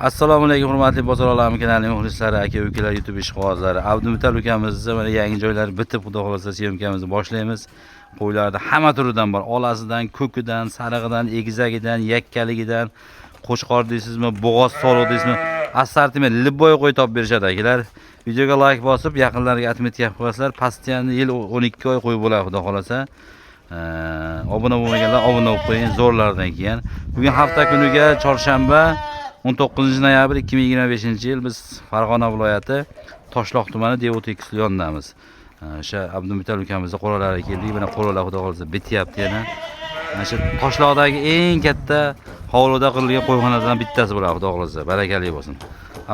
Assalomu alaykum hurmatli bozor olami kanalining muxlislari, aka-ukalar, YouTube ishqibozlari. Abdumittal ukamizni mana yangi joylari bitib, xudo xolasa syomkamizni boshlaymiz. Qo'ylarda hamma turidan bor. Olasidan, ko'kidan, sarig'idan, egizagidan, yakkaligidan, qo'chqor deysizmi, bo'g'oz soliq deysizmi, assortiment libboy qo'y topib berishadi akalar. Videoga like bosib, yaqinlarga atmetga qo'yasizlar. Pastiyani yil 12 oy qo'yib bo'ladi, xudo xolasa. Obuna bo'lmaganlar obuna bo'lib qo'ying, zo'rlardan keyin. Bugun hafta kuniga chorshanba 19 noyabr 2025-yil biz Farg'ona viloyati Toshloq tumani Devotekis yonidamiz. O'sha Abdumittal ukamizni qo'ralariga keldik. Mana qo'ralar xudo xolasa bityapti yana. Mana shu Toshloqdagi eng katta hovlida qurilgan qo'yxonadan bittasi bo'ladi, xudo xolasa. Barakali bo'lsin.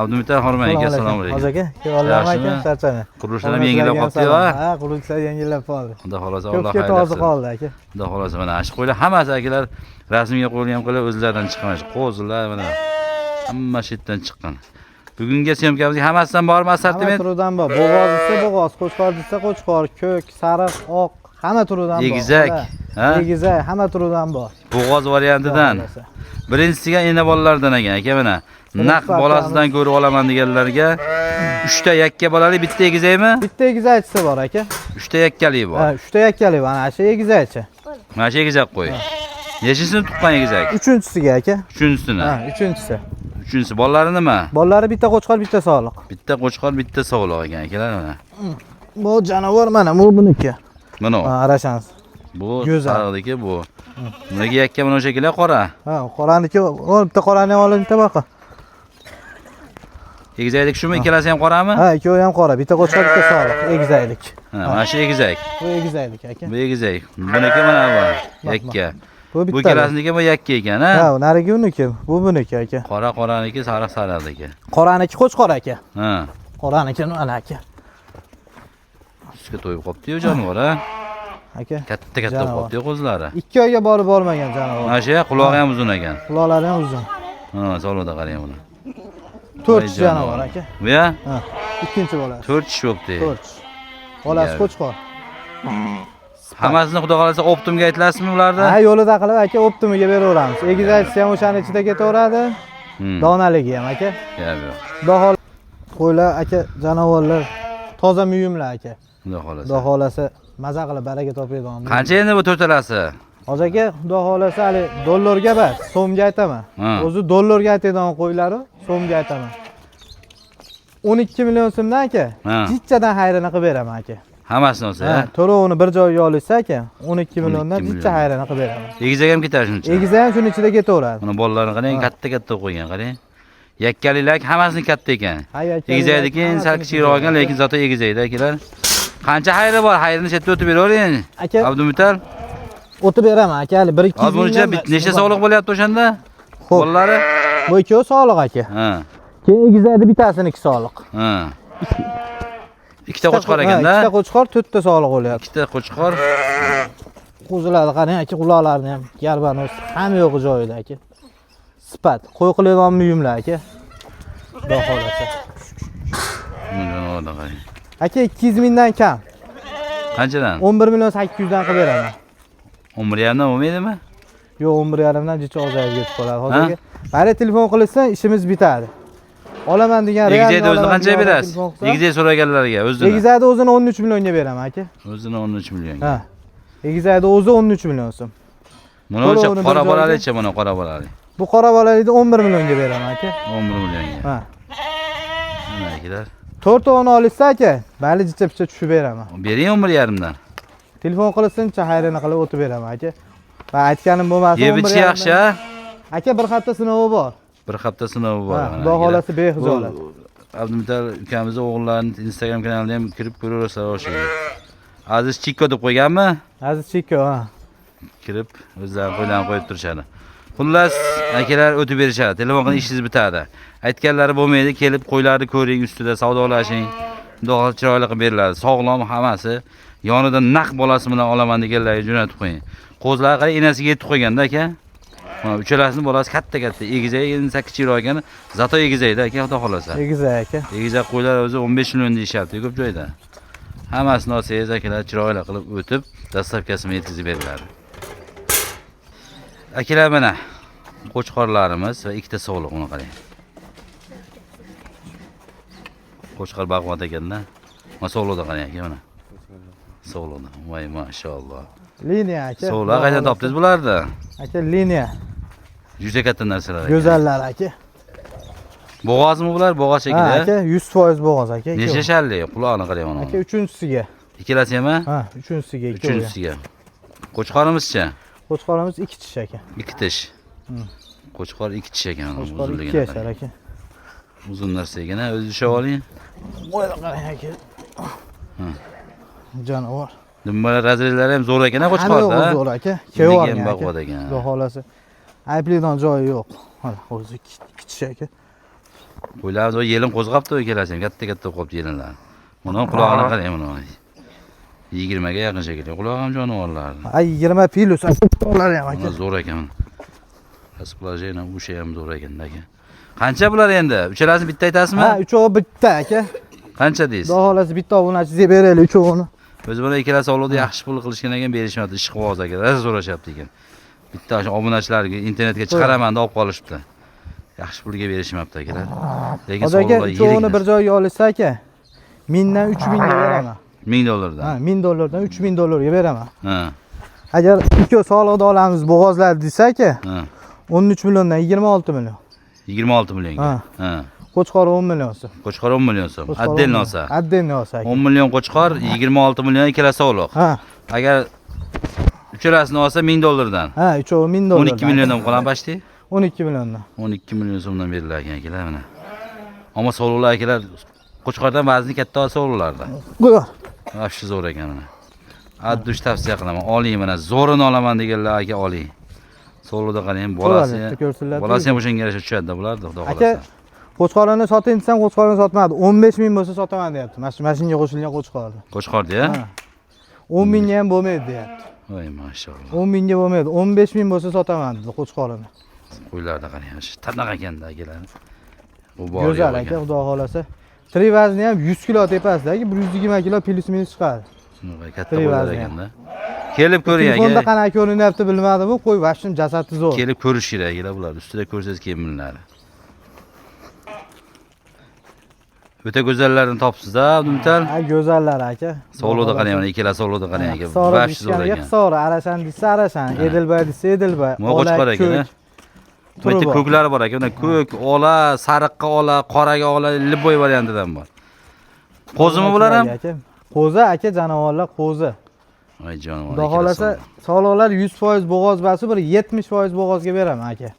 Abdumittal Hormon aka, assalomu alaykum. Hozir aka, kevallamaykan, charchana. Qurilishlar ham yengillab qoldi-ku. Ha, qurilishlar yengillab qoldi. Xudo xolasa Alloh xayr qilsin. Qoldi aka. Xudo xolasa mana shu qo'ylar hammasi akalar rasmga qo'yilgan qo'ylar o'zlaridan chiqqan. Qo'zilar mana hamma chetdan chiqqan. Bugungi syomkamizga hammasidan bormi assortiment? Hamma turidan bor. Bo'g'oz desa bo'g'oz, qo'chqor desa qo'chqor, ko'k, sariq, oq, hamma turidan bor. Egizak, ha? Egizak, hamma turidan bor. Bo'g'oz variantidan. Birinchisiga endi bolalardan ekan, aka mana. Naq bolasidan ko'rib olaman deganlarga 3 ta yakka bolali, bitta egizakmi? Bitta egizakchisi bor aka. 3 ta yakkali bor. Ha, 3 ta yakkali bor. Mana shu egizakchi. Mana shu egizak qo'y. Nechisini tuqqan egizak? 3-chisiga aka. 3-chisini. Ha, 3-chisi. 3-chisi bolalari nima? Bolalari bitta qo'chqor, bitta sog'liq. Bitta qo'chqor, bitta sog'liq ekan akalar mana. Bu jonivor mana, bu buniki. Mana. Ha, arashans. Bu sariqniki bu. Buniki yakka mana o'sha kelar qora. Ha, qoraniki, bitta qorani olib bitta baqa. Egizaklik shumi? Ikkalasi ham qorami? Ha, ikkovi ham qora. Bitta qo'chqor, bitta sog'liq. Egizaklik. Ha, mana shu egizak. Bu egizaklik aka. Bu egizak. Buniki mana bu yakka. Bu bitta. Bu ikkalasinikiga bu yakka ekan, ha? Ha, narigi uniki, bu buniki aka. Qoraniki, sariqniki. Qoraniki qo'chqor aka. Ha. Qoraniki mana aka. Ustiga to'yib qopti-yu jonivor, ha? Aka. Katta qopti-yu qo'zlari. 2 oyga borib bormagan jonivor. Mana shu qulog'i ham uzun ekan. Quloqlari ham uzun. Ha, solida qarang buni. 4 jonivor aka. Bu ya? Ha. Ikkinchi bolasi. 4 kishi bo'pti. 4. Bolasi qo'chqor. Hammasini xudo xolasa optimga aytilasizmi ularni? Ha, yo'lida qilib aka optimiga beraveramiz. Egizakchisi ham o'shaning ichida ketaveradi. Donaligi ham aka. Yo'q. Xudo qo'ylar aka, jonivorlar toza muyumlar aka. Xudo xolasa. Xudo xolasa maza qilib baraka topadigan. Qancha endi bu to'rtalasi? Hozir aka, xudo xolasa hali dollarga emas, so'mga aytaman. O'zi dollarga aytadigan qo'ylar-u, so'mga aytaman. 12 million so'mdan aka, jichchadan xayrini qilib beraman aka. Hammasini olsa, ha? To'lovini bir joyga olsa aka, 12 milliondan jichcha xayrini qilib beraman. Egizak ham ketadi shuncha. Egizak ham shuning ichida ketaveradi. Mana bolalarni qarang, katta qo'ygan, qarang. Yakkalilar hammasini katta ekan. Egizakniki sal kichikroq ekan, lekin zato egizakda akalar. Qancha xayri bor? Xayrini chetda o'tib beravering. Aka, Abdumittal. o'tib beraman aka, hali 1-2 yil. Buncha nechta sog'liq bo'lyapti o'shanda? Bolalari? Bu ikkovi sog'liq aka. Ha. Keyin egizakda bittasiniki sog'liq. Ha. Ikkita qo'chqor ekanda? Ikkita qo'chqor, 4 ta sog'liq bo'lyapti. Ikkita qo'chqor. Qo'zilarni qarang aka, quloqlarini ham, garbanos hamma yo'qi joyida aka. Sifat, qo'y qiladigan muyumlar aka. Xudo xolasa. Mana qarang. Aka 200 mingdan kam. Qanchadan? 11 million 800 dan qilib beraman. 11,5 dan bo'lmaydimi? Yo'q, 11,5 dan jicha ozayib ketib qoladi. Hozirga bari telefon qilsa ishimiz bitadi. Olaman degan real. Egizakda o'zini qanchaga berasiz? Egizak so'raganlarga o'zini. Egizakda o'zini 13 millionga beraman aka. O'zini 13 millionga. Ha. Egizakda o'zi 13 million so'm. Mana o'sha qora bolalicha, mana qora bolali. Bu qora bolalikni 11 millionga beraman aka. 11 millionga. Ha. Nima kelar? 4 o'g'ni olsa aka, bali jicha-picha tushib beraman. Bering 11,5 dan. Telefon qilsincha xayrini qilib o'tib beraman aka. Va aytganim bo'lmasa 11,5. Yebichi yaxshi, ha? Aka bir hafta sinovi bor. Bir hafta sinovi bor. Xudo xolasa behijolat. Abdumittal ukamizning o'g'illarining Instagram kanaliga ham kirib ko'raverasizlar o'sha. Aziz Chikko deb qo'yganmi? Aziz Chikko, ha. Kirib o'zlari qo'ylarni qo'yib turishadi. Xullas, akalar o'tib berishadi. Telefon qilib ishingiz bitadi. Aytganlari bo'lmaydi, kelib qo'ylarni ko'ring, ustida savdolashing. Xudo xolasa chiroyli qilib beriladi. Sog'lom hammasi. Yonida naq bolasi bilan olaman deganlarga jo'natib qo'ying. Qo'zlar qarang, enasiga yetib qo'yganda aka. Mana uchalasini bolasi katta. Egizak endi 8 kiloga ekan, zato egizakda aka, xudo xolasa. Egizak aka. Egizak qo'ylar o'zi 15 million deyishyapti ko'p joyda. Hammasini olsangiz akalar chiroyli qilib o'tib, dastavkasini yetkazib beriladi. Akalar mana qo'chqorlarimiz va ikkita sog'liq uni qarang. Qo'chqor baquvvat ekanda. Mana sovloda qarang aka mana. Sovloda. Voy mashalloh. Liniya aka. Sovlar qayerdan topdingiz bularni? Aka liniya. Juda katta narsalar aka. Go'zallar aka. Bo'g'ozmi bular? Bo'g'oz Ha shekilli. aka 100% bo'g'oz aka. Necha shalli? Quloqni qarang mana. Aka uchinchisiga. Ikkalasi ham? Ha, uchinchisiga ikki. Uchinchisiga. Qo'chqorimizcha? Qo'chqorimiz 2 tish aka. 2 tish. Qo'chqor 2 tish ekan. Qo'chqor 2 yashar aka. Uzun narsa ekan, o'zi ushlab oling. Voyda qarang aka. Jonivor. Dumbalar razrellari ham zo'r ekan, qo'chqorda. Ha, zo'r aka. Kevorgan baquvvat ekan. Xudo xolasa. Ayblidan joyi yo'q. Mana o'zi 2 tish aka. Qo'ylar o yelin qo'zg'abdi ikkalasi ham katta qolibdi yelinlar. Buni qulog'ini qarang mana. 20 ga yaqin shekilli quloq ham jonivorlar. Ay 20 plus qo'llar ham aka. Zo'r ekan. Rasplajena o'sha ham zo'r ekan aka. Qancha bular endi? Uchalasini bitta aytasizmi? Ha, uchovi bitta aka. Qancha deysiz? Xudo xolasa bitta obunachi deb beraylik uchovini. O'zi buni ikkalasi ovloqda yaxshi pul qilishgan ekan, berishmadi, ish qog'oz aka. Rosa so'rashyapti ekan. Bitta o'sha obunachilarga internetga chiqaraman deb olib qolishibdi. Yaxshi pulga berishmabdi akalar. Lekin sovg'alar uchovini bir joyga olsa aka, 1000 dan 3000 ga beraman. $1000 Ha, $1000 dan $3000 ga beraman. Ha. Agar ikki soliqda olamiz bo'g'ozlar desa aka, Ha. 13 milliondan 26 million. 26 millionga. Ha. Qo'chqor 10 million so'm. Qo'chqor 10 million so'm. Adden olsa. Adden olsa aka. 10 million qo'chqor, 26 million ikkalasi ovloq. Ha. Agar uchalasini olsa $1000 dan. Ha, uchovi $1000. 12 milliondan qo'lan bashti? 12 milliondan. 12 million so'mdan berilar ekan akalar mana. Ammo sovliqlar akalar qo'chqordan vazni katta sovliqlarda. Qo'y. Afshi zo'r ekan mana. Addush tavsiya qilaman. Oling mana, zo'rini olaman deganlar aka oling. Sovliqda qarang, bolasi. Bolasi ham o'shanga yarasha tushadi bularda, xudo Aka, xolasa. qo'chqorni soting desam, qo'chqorni sotmadi. 15000 bo'lsa sotaman deyapti. Mashinga qo'shilgan qo'chqorni. Qo'chqorda-ya? 10000 ga ham bo'lmaydi deyapti. Voy mashalloh. 10000 ga bo'lmaydi. 15000 bo'lsa sotaman dedi qo'chqorini. Qo'ylarda qarang, tanaqa ekanda akalar. Bu bor. Go'zal aka, xudo xolasa. Tri vazni ham 100 kilo tepasidagi 120 kilo plus minus chiqadi. Katta qo'ylar ekanda. Kelib ko'ring aka. Telefonda qanaqa ko'rinyapti bilmadim, qo'y vashim jasadi zo'r. Kelib ko'rish kerak akalar bular. Ustida ko'rsangiz keyin bilinadi. O'ta go'zallarni topsiz-da, Abdumtal. Ha, go'zallar aka. Sovliqda qarang, mana ikkala sovliqda qarang aka. Vash zo'r ekan. Sori, arashan desa arashan, edilbay desa edilbay. Qo'chqor ekan. Bitta ko'klari bor ekan, ko'k, ola, sariqqa ola, qoraga ola, liboy variantidan bor. Qo'zimi bular ham? Qo'zi aka, jonivorlar qo'zi. Voy jonivor. Xudo xolasa, sog'liqlar 100% bo'g'oz basi bir 70% bo'g'ozga beraman aka.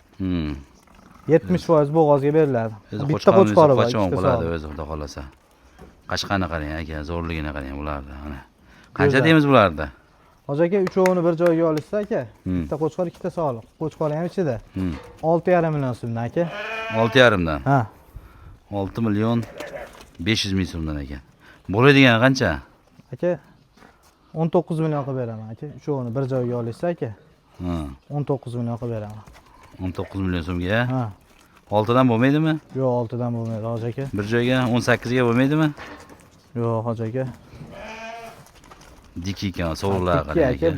70% bo'g'ozga beriladi. Bitta qo'chqori bor. Qachon bo'ladi o'zi, xudo xolasa. Qashqani qarang aka, zo'rligini qarang bularda, mana. Qancha deymiz bularda? Hozir aka uchovini bir joyga olishsa aka, bitta qo'chqor, ikkita soliq. Qo'chqor ham ichida. 6,5 million so'mdan aka. 6,5 dan. Ha. 6 million 500 ming so'mdan ekan. Bo'ladigan qancha? Aka 19 million qilib beraman aka. Uchovini bir joyga olishsa aka. Ha. 19 million qilib beraman. 19 million so'mga? Ha. 6 dan bo'lmaydimi? Yo'q, 6 dan bo'lmaydi hozir aka. Bir joyga 18 ga bo'lmaydimi? Yo'q, hozir aka. Dik ekan, sovurlar qarang aka.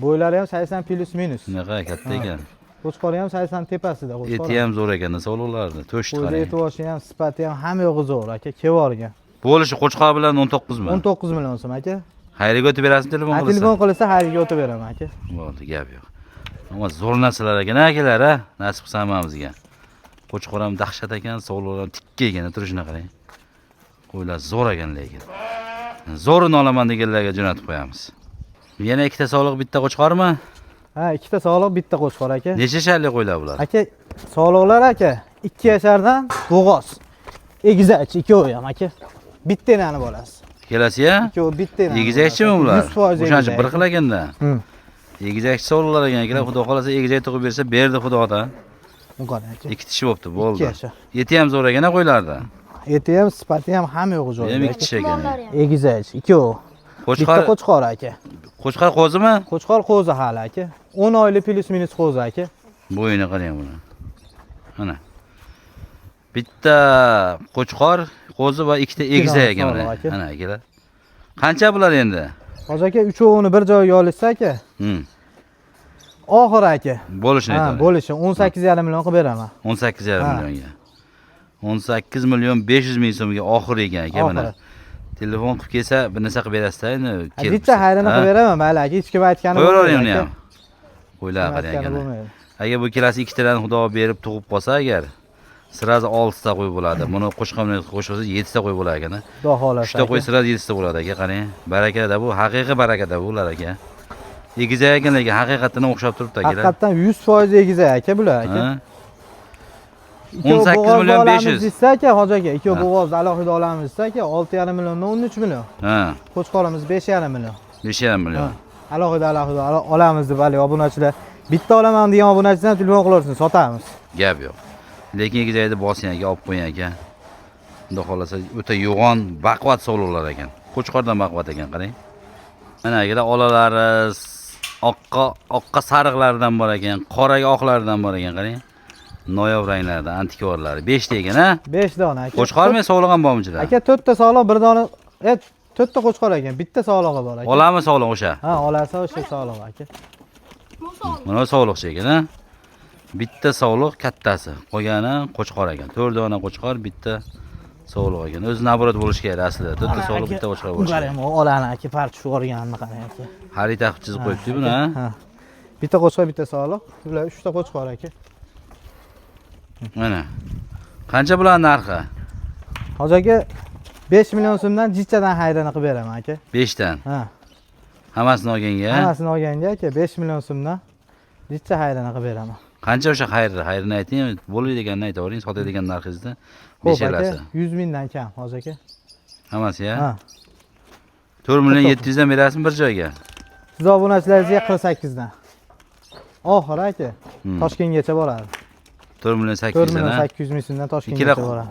Bo'ylari ham 80 plus minus. Shunaqa katta ekan. Qo'chqori ham 80 tepasida qo'chqor. Eti ham zo'r ekan, sovurlarni. To'shti qarang. qarang. Eti boshi ham, sifati ham hamma yo'g'i zo'r aka, kevorgan. Bo'lishi qo'chqor bilan 19 mi? 19 million so'm aka. Xayriga o'tib berasizmi telefon qilsa? Telefon qilsa xayriga o'tib beraman aka. Bo'ldi, gap yo'q. Ammo zo'r narsalar ekan akalar, ha? Nasib qilsa hammamizga. Qo'chqor ham dahshat ekan, sovurlar ham tikka ekan, turishini qarang. Qo'ylar zo'r ekan lekin. Zo'rini olaman deganlarga jo'natib qo'yamiz. Yana ikkita soliq, bitta qo'chqormi? Ha, ikkita soliq, bitta qo'chqor aka. Necha sharli qo'ylar bular? Aka, soliqlar aka, 2 yashardan bo'g'oz. Egizak ikkovi ham aka. Bittenani bolasi. Kelasi-ya? Ikkovi bittenani. Egizakchimi bular? 100% O'shancha bir xil ekanda. Egizakchi soliqlar ekan, akalar, xudo xolasa egizak tug'ib bersa, berdi xudodan. Muqon aka. Ikki tishi bo'pti, bo'ldi. 2 yashar. Eti ham zo'r ekan qo'ylarda. Eti ham, sifati ham hamma yo'g'i joyida. Ham 2 tishi ekan. Egizak ikkovi. Bitta qo'chqor aka. Qo'chqor qo'zimi? Qo'chqor qo'zi hali aka. 10 oylik plus minus qo'zi aka. Bo'yini qarang buni. Mana. Bitta qo'chqor, qo'zi va ikkita egizak ekan mana. Mana akalar. Qancha bular endi? Hozir aka uchovini bir joyga olishsa aka. Oxiri aka. Bo'lishini aytaman. Ha, bo'lishi 18,5 million qilib beraman. 18,5 millionga. 18 million 500 ming so'mga oxiri ekan aka mana. Oxiri. Telefon qilib kelsa bir narsa qilib berasiz-da endi. Jicha xayrini qilib beraman, mayli aka, hech kim aytgani Qo'yavering uni aka. ham. Qo'ylar qarang aka. Bo'lmaydi. Agar bu ikkalasi ikkitadan xudo berib tug'ib qolsa agar sirazi 6 ta qo'y bo'ladi. Buni qo'shqan bilan qo'shilsa 7 ta qo'y bo'lar ekan. Xudo xolasa. 3 ta qo'y sirazi 7 ta bo'ladi aka, qarang. Barakada bu, haqiqiy barakada bular aka. Egizak ekan lekin haqiqatan o'xshab turibdi aka. Haqiqatan 100% egizak aka bular aka. 18 million 500. Desa aka, hoji aka, ikki bo'g'oz alohida olamiz desa aka, 6,5 milliondan 13 million. Ha. Qo'chqorimiz 5,5 million. 5,5 million. Alohida olamiz deb hali obunachilar. Bitta olaman degan obunachidan telefon qilaversin, sotamiz. Gap yo'q. Lekin egizakni bosing aka, olib qo'ying aka. Xudo xolasa o'ta yo'g'on, baquvvat sog'liqlar ekan. Qo'chqordan baquvvat ekan, qarang. Mana akalar olalari oqqa sariqlardan bor ekan, qoraga oqlardan bor ekan, qarang. Noyob ranglarda, antikvorlari 5 ta ekan, ha? 5 dona aka. Qo'chqormi, sog'liq ham bormichilar? Aka 4 ta sog'liq, bir dona, 4 ta qo'chqor ekan, bitta sog'lig'i bor aka. Olami sog'liq o'sha? Ha, olasa o'sha sog'liq aka. Mana sog'liqchi ekan, ha? Bitta sog'liq kattasi, qolgani qo'chqor ekan. 4 dona qo'chqor, bitta sog'liq ekan. O'zi naborat bo'lish kerak aslida. 4 ta sog'liq, bitta qo'chqor bo'lish kerak. Qarang, olani aka, parcha tushirganini qarang aka. Xarita qilib chizib qo'yibdi buni, ha? Ha. Bitta qo'chqor, bitta sog'liq. Bular 3 ta qo'chqor aka. Mana. Qancha bular narxi? Hoji aka 5 million so'mdan jichadan xayrini qilib beraman aka. 5 dan. Ha. Hammasini olganga? Hammasini olganga aka 5 million so'mdan jicha xayrini qilib beraman. Qancha o'sha xayrini ayting, bo'ladiganini aytavering, sotadigan narxingizda. Xo'p aka, Beshalasi. 100 mingdan kam hoji aka. Hammasi ya? Ha. 4 million 700 dan berasizmi bir joyga? Siz obunachilaringizga 48 dan. Oxiri aka. Toshkentgacha boradi. 4 million 4 800 million dan. 800 ming so'mdan Toshkentgacha boradi.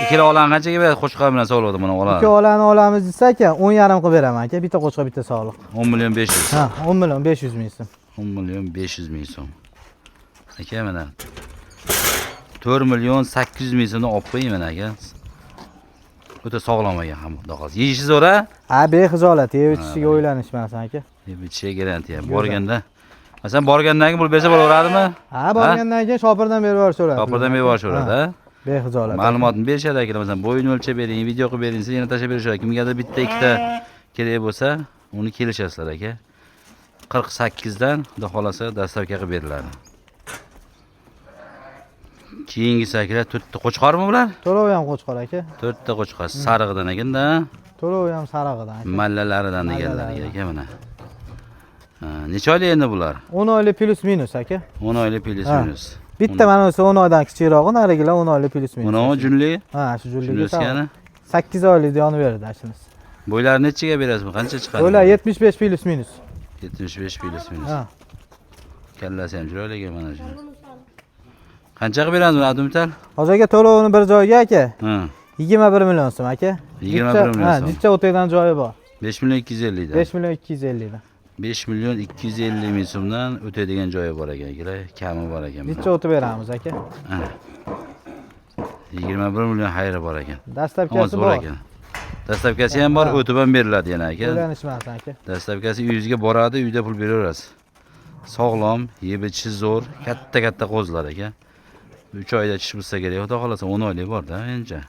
Ikkala olani qanchaga berasiz? Qo'chqor bilan sog'liqda buni oladi. 2 olani olamiz desa aka, 10,5 qilib beraman aka. Bitta qo'chqor, bitta sog'liq. 10 million 500. Ha, 10 million 500 ming so'm. 10 million 500 ming so'm. Aka mana 4 million 800 ming so'mdan olib qo'ying mana aka. O'ta sog'lom ekan ham xudo xolos. Yeyishi zo'r a? Ha, bexijolat, yeb ichishga o'ylanishmasin aka. Yeb ichishga garantiya. Borganda. Masalan, borgandan keyin pul bersa bo'laveradimi? Ha, borgandan keyin shopirdan berib yuborishadi. Shopirdan berib yuborishadi, ha? Bexijolat. Ma'lumotni berishadi aka, masalan, bo'yini o'lchab bering, video qilib bering, yana tashlab berishadi. Kimgadir bitta, ikkita kerak bo'lsa, uni kelishasizlar aka. 48 dan xudo xolasa dastavka qilib beriladi. Keyingisi aka 4 ta qo'chqormi bular? To'rov ham qo'chqor aka. 4 ta qo'chqor, sarig'idan ekanda. To'rov ham sarig'idan aka. Mallalaridan deganlariga aka mana. Necha oylik endi bular? 10 oylik plus minus aka. 10 oylik plus minus. Bitta mana o'sha 10 oydan kichikroq, narigilar 10 oylik plus minus. Buni junli? Ha, shu junliga. Junliskani? 8 oylik yonib beradi ashimiz. Bo'ylari nechaga berasiz? Qancha chiqadi? Bo'ylar 75 plus minus. 75 plus minus. Ha. Kallasi ham chiroyli ekan mana shu. Qancha qilib beramiz buni Abdumital? Hozirga to'lovini bir joyga aka. Ha. 21 million so'm aka. 21 million so'm. Ha, jicha o'taydan joyi bor. 5 million 250 dan. 5 million 250 dan. 5 million 250 ming so'mdan o'tadigan joyi bor ekan, akalar. Kami bor ekan. Jicha o'tib beramiz aka. Ha. 21 million xayri bor ekan. Dastlabkasi bor. Dastlabkasi ham bor, o'tib ham beriladi yana aka. O'ylanishmasin aka. Dastlabkasi uyingizga boradi, uyda pul beraverasiz. Sog'lom, yeb ichishi zo'r, katta qo'zlar aka. 3 oyda tish buzsa kerak, xudo xolasa 10 oylik bor-da, endi.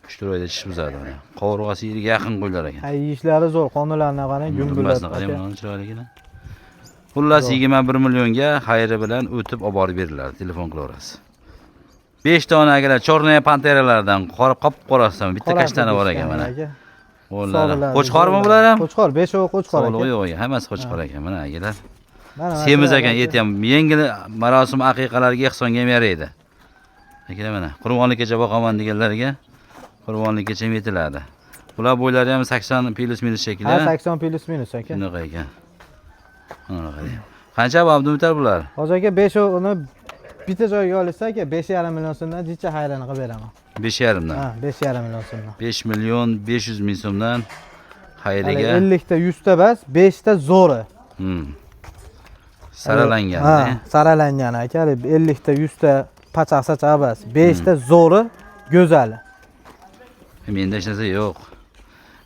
3-4 oyda tish buzadi mana. Qovurg'asi yilga yaqin qo'ylar ekan. Ha, yeyishlari zo'r, qonunlarni qarang, gumbulat. Qarang, mana chiroyligina. Xullas 21 millionga xayri bilan o'tib olib borib beriladi, telefon qilaverasiz. 5 dona akalar chornaya panteralardan qop-qorasidan bitta kashtani bor ekan mana. O'g'illar. Qo'chqormi bular ham? Qo'chqor, 5 qo'chqor ekan. Sog'lig'i yo'q ekan, hammasi qo'chqor ekan mana akalar. Semiz ekan, eti ham yengil marosim aqiqalarga ehsonga ham yaraydi. Akalar mana, Qurbonlikkacha boqaman deganlarga Qurbonlikkacha yetiladi. Bular bo'ylari ham 80 plus minus shekilli. Ha, 80 plus minus aka. Shunaqa ekan. Mana qarang. Qancha bu Abdumital bular? Hozirga 5 uni bitta joyga olsa aka 5,5 million so'mdan jicha xayrini qilib beraman. 5,5 dan. Ha, 5,5 million so'mdan. 5 million 500 ming so'mdan xayriga 50 ta 100 ta bas, 5 ta zo'ri. Saralangan. Ha, saralangan aka. 50 ta 100 ta pachaq-sachaq bas, 5 ta zo'ri go'zali. Menda hech narsa yo'q.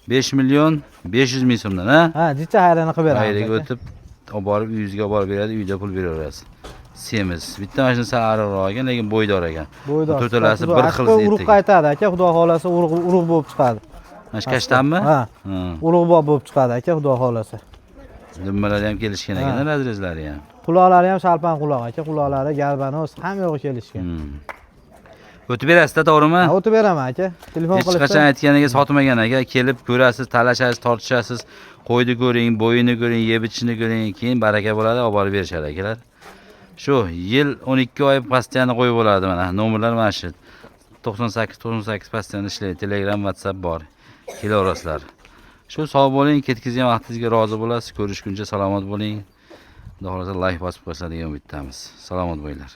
5 million 500 ming so'mdan, ha? Ha, jicha xayrini qilib beraman. Xayriga o'tib olib borib uyingizga olib borib beradi, uyda pul beraverasiz. semiz. Bitta mana shuni sal ariqroq ekan, lekin bo'ydor ekan. Bo'ydor. To'rtalasi bir xil urug' zet. qaytadi aka, xudo xolasa urug' bo'lib chiqadi. Mana shu kashtanmi? Ha. Urug'bop bo'lib chiqadi aka, xudo xolasa. Dummalari ham kelishgan ekan, razrezlari ham. Quloqlari ham shalpan quloq aka, quloqlari galbanoz, hamma yo'g'i kelishgan. O'tib berasiz-da, to'g'rimi? O'tib beraman aka. Telefon Hech qilib. qachon aytganiga sotmagan aka. Kelib ko'rasiz, talashasiz, tortishasiz. Qo'yni ko'ring, bo'yini ko'ring, yeb ichishini ko'ring, keyin baraka bo'ladi, olib borib berishadi akalar. Shu yil 12 oy pastiyani qo'yib bo'ladi mana. Nomerlar mana shu. 98 pastiyani ishlaydi. Telegram, WhatsApp bor. Kelaverasizlar. Shu sog' bo'ling, ketkizgan vaqtingizga rozi bo'lasiz. Ko'rishguncha salomat bo'ling. Xudo xolasa like bosib qo'ysa degan umiddamiz. Salomat bo'linglar.